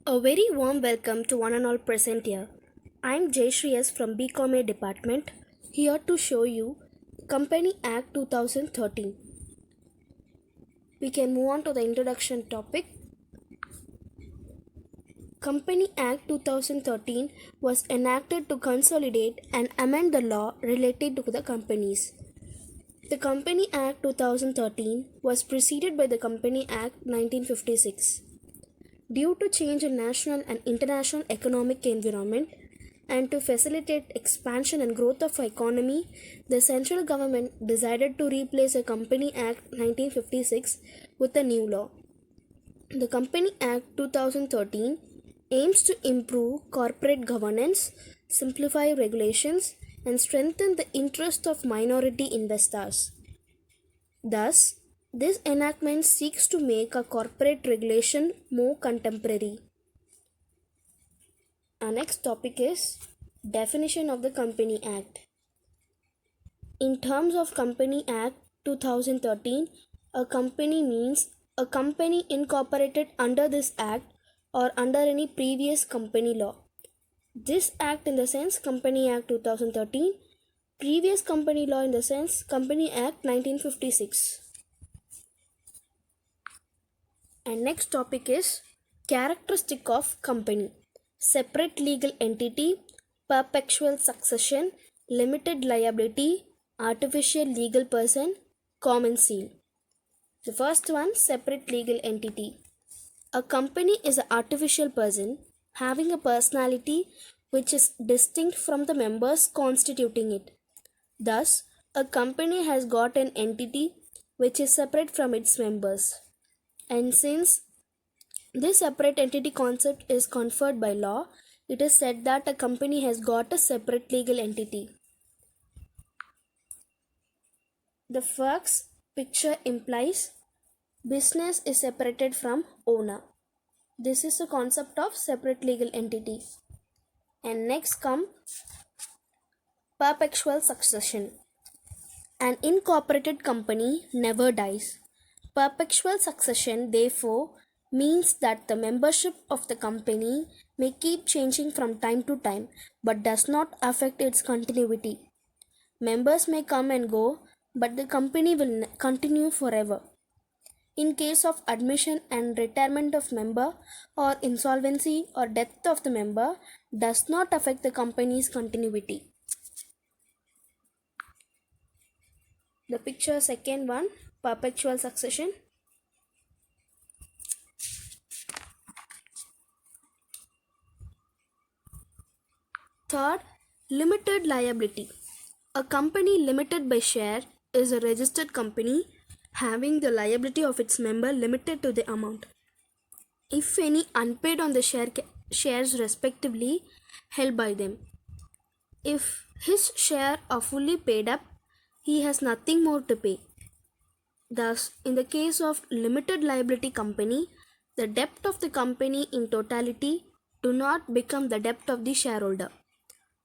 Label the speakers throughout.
Speaker 1: A very warm welcome to one and all present here. I am Jayashree S from BCom department, here to show you Company Act 2013. We can move on to the introduction topic. Company Act 2013 was enacted to consolidate and amend the law related to the companies. The Company Act 2013 was preceded by the Company Act 1956. Due to change in national and international economic environment and to facilitate expansion and growth of economy, the central government decided to replace the Company Act 1956 with a new law. The Company Act 2013 aims to improve corporate governance, simplify regulations, and strengthen the interest of minority investors. Thus, this enactment seeks to make a corporate regulation more contemporary. Our next topic is definition of the Company Act. In terms of Company Act 2013, a company means a company incorporated under this act or under any previous company law. This act in the sense Company Act 2013, previous company law in the sense Company Act 1956. And next topic is characteristic of company. Separate legal entity, perpetual succession, limited liability, artificial legal person, common seal. The first one, separate legal entity. A company is an artificial person having a personality which is distinct from the members constituting it. Thus, a company has got an entity which is separate from its members. And since this separate entity concept is conferred by law, it is said that a company has got a separate legal entity. The first picture implies business is separated from owner. This is the concept of separate legal entity. And next come perpetual succession. An incorporated company never dies. Perpetual succession, therefore, means that the membership of the company may keep changing from time to time but does not affect its continuity. Members may come and go, but the company will continue forever. In case of admission and retirement of member or insolvency or death of the member does not affect the company's continuity. The picture second one, perpetual succession. Third, limited liability. A company limited by share is a registered company having the liability of its member limited to the amount, if any, unpaid on the shares respectively held by them. If his share are fully paid up, he has nothing more to pay. Thus, in the case of limited liability company, the debt of the company in totality do not become the debt of the shareholder.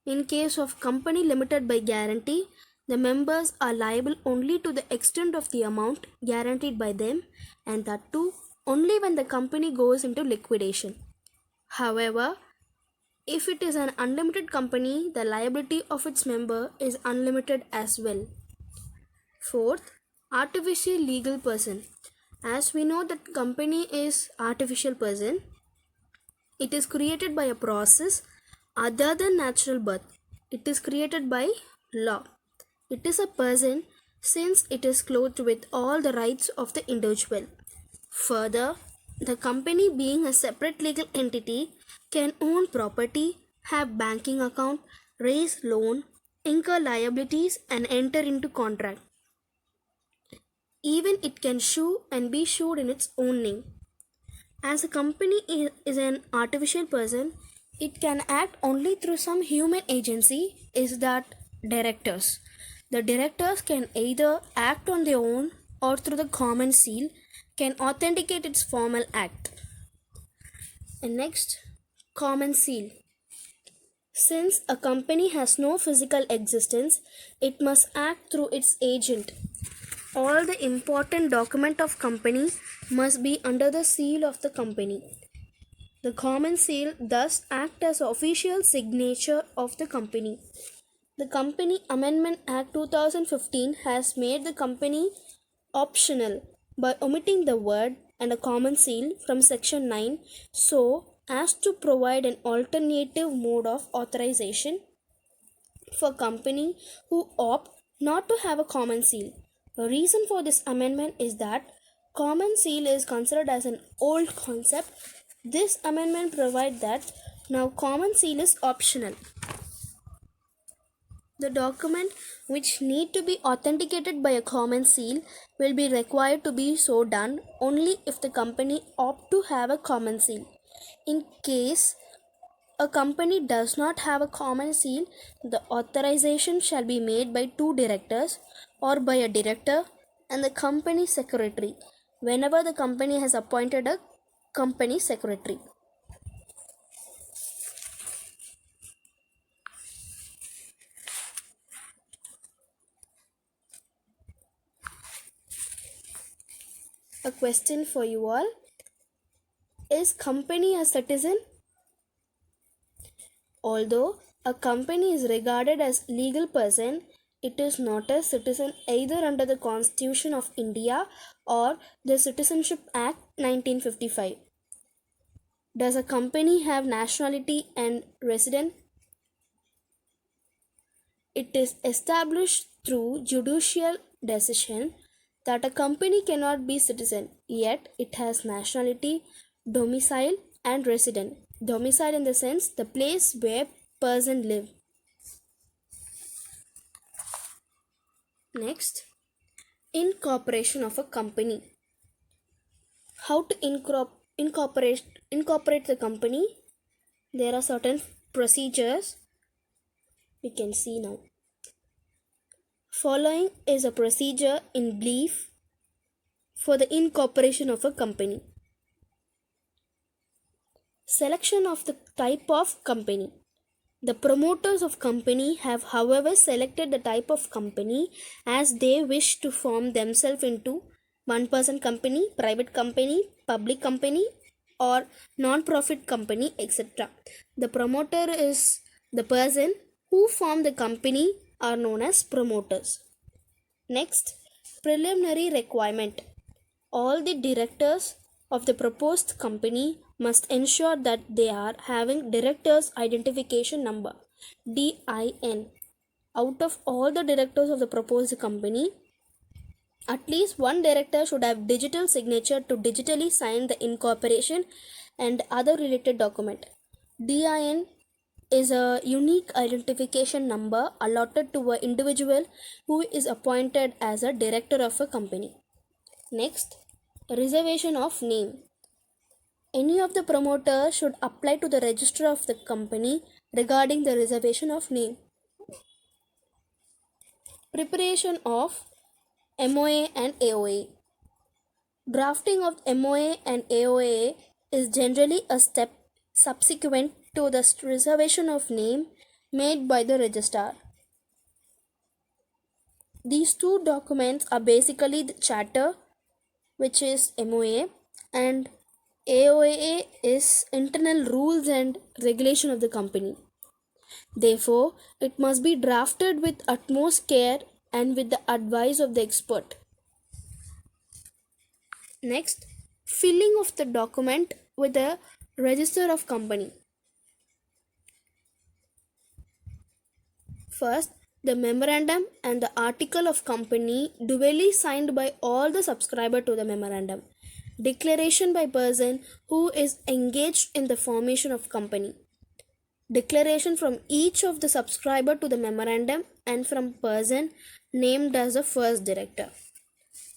Speaker 1: In case of company limited by guarantee, the members are liable only to the extent of the amount guaranteed by them, and that too only when the company goes into liquidation. However, if it is an unlimited company, the liability of its member is unlimited as well. Fourth, artificial legal person. As we know that company is artificial person, it is created by a process other than natural birth. It is created by law. It is a person since it is clothed with all the rights of the individual. Further, the company being a separate legal entity can own property, have banking account, raise loan, incur liabilities and enter into contract. Even it can sue and be sued in its own name. As a company is an artificial person, it can act only through some human agency, is that directors. The directors can either act on their own or through the common seal can authenticate its formal act. And next, common seal. Since a company has no physical existence, it must act through its agent. All the important document of company must be under the seal of the company. The common seal thus acts as official signature of the company. The Company Amendment Act 2015 has made the company optional by omitting the word and a common seal from Section 9 so as to provide an alternative mode of authorization for company who opt not to have a common seal. The reason for this amendment is that common seal is considered as an old concept. This amendment provides that now common seal is optional. The document which need to be authenticated by a common seal will be required to be so done only if the company opt to have a common seal. In case a company does not have a common seal, the authorization shall be made by two directors or by a director and the company secretary whenever the company has appointed a company secretary. A question for you all. Is company a citizen? Although a company is regarded as legal person, it is not a citizen either under the Constitution of India or the Citizenship Act 1955. Does a company have nationality and resident? It is established through judicial decision that a company cannot be citizen, yet it has nationality, domicile and resident. Domicile in the sense the place where person live. Next, incorporation of a company. How to incorporate the company? There are certain procedures we can see now. Following is a procedure in brief for the incorporation of a company. Selection of the type of company. The promoters of company have however selected the type of company as they wish to form themselves into one-person company, private company, public company or non-profit company, etc. The promoter is the person who form the company are known as promoters. Next, preliminary requirement. All the directors of the proposed company must ensure that they are having directors identification number DIN. Out of all the directors of the proposed company, at least one director should have digital signature to digitally sign the incorporation and other related document. DIN is a unique identification number allotted to an individual who is appointed as a director of a company. Next, reservation of name. Any of the promoters should apply to the register of the company regarding the reservation of name. Preparation of MOA and AOA. Drafting of MOA and AOA is generally a step subsequent to the reservation of name made by the registrar. These two documents are basically the charter, which is MOA, and AOA is internal rules and regulation of the company. Therefore, it must be drafted with utmost care and with the advice of the expert. Next, filling of the document with the register of company. First, the memorandum and the article of company duly signed by all the subscriber to the memorandum. Declaration by person who is engaged in the formation of company. Declaration from each of the subscriber to the memorandum and from person named as the first director.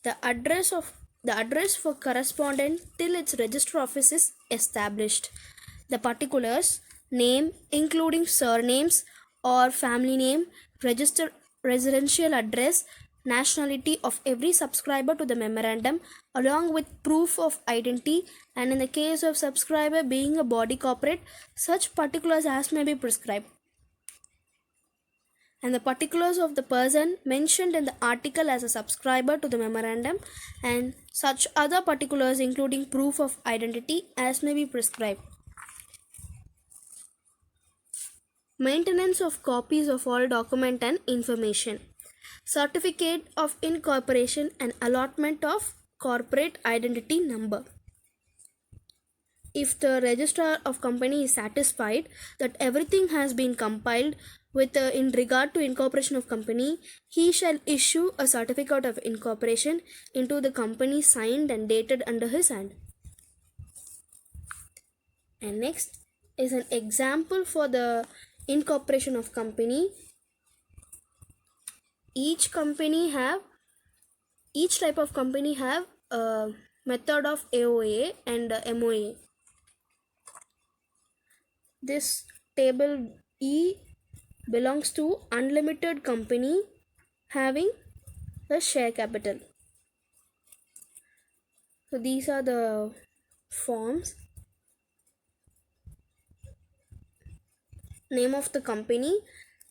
Speaker 1: The address for correspondent till its register office is established. The particulars, name including surnames or family name, register residential address, nationality of every subscriber to the memorandum along with proof of identity, and in the case of subscriber being a body corporate, such particulars as may be prescribed, and the particulars of the person mentioned in the article as a subscriber to the memorandum, and such other particulars including proof of identity as may be prescribed. maintenance of copies of all document and information, certificate of incorporation and allotment of corporate identity number. If the registrar of company is satisfied that everything has been compiled with in regard to incorporation of company, he shall issue a certificate of incorporation into the company signed and dated under his hand. And next is an example for the incorporation of company. Each type of company have a method of AOA and MOA. This table E belongs to unlimited company having a share capital. So these are the forms. Name of the company.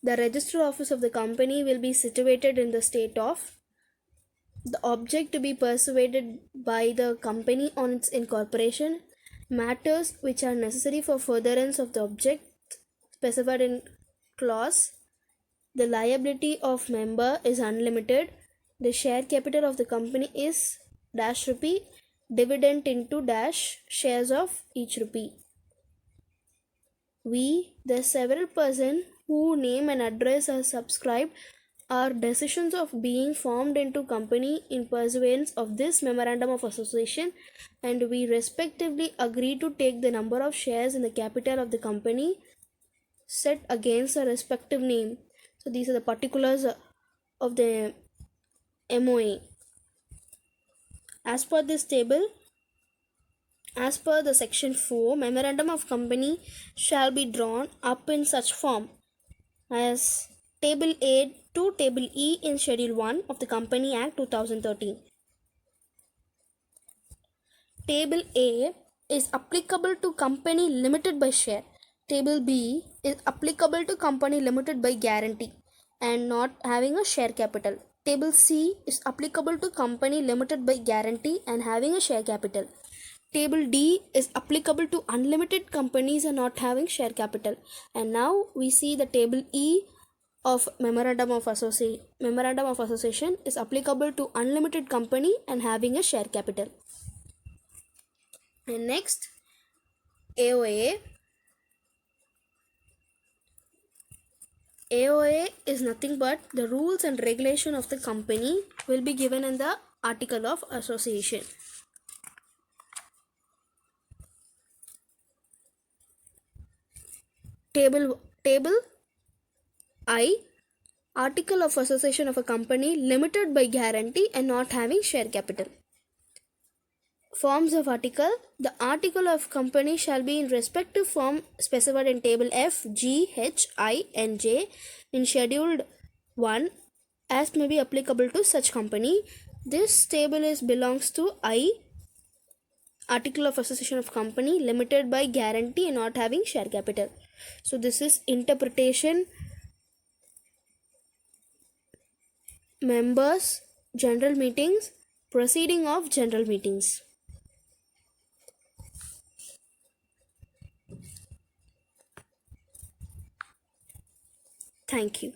Speaker 1: The register office of the company will be situated in the state of. The object to be persuaded by the company on its incorporation. Matters which are necessary for furtherance of the object specified in clause. The liability of member is unlimited. The share capital of the company is dash rupee, dividend into dash shares of each rupee. We, the several persons who name and address are subscribed, are decisions of being formed into company in pursuance of this memorandum of association, and we respectively agree to take the number of shares in the capital of the company set against a respective name. So these are the particulars of the MOA. As per this table, as per the section 4, memorandum of company shall be drawn up in such form as Table A to Table E in Schedule 1 of the Company Act 2013. Table A is applicable to company limited by share. Table B is applicable to company limited by guarantee and not having a share capital. Table C is applicable to company limited by guarantee and having a share capital. Table D is applicable to unlimited companies and not having share capital. And now we see the Table E of Memorandum of Association is applicable to unlimited company and having a share capital. And next, AOA. AOA is nothing but the rules and regulation of the company will be given in the article of association. Table I, article of association of a company limited by guarantee and not having share capital. Forms of article. The article of company shall be in respective form specified in table F, G, H, I and J in scheduled 1 as may be applicable to such company. This table belongs to I, article of association of company limited by guarantee and not having share capital. So this is interpretation, members, general meetings, proceeding of general meetings. Thank you.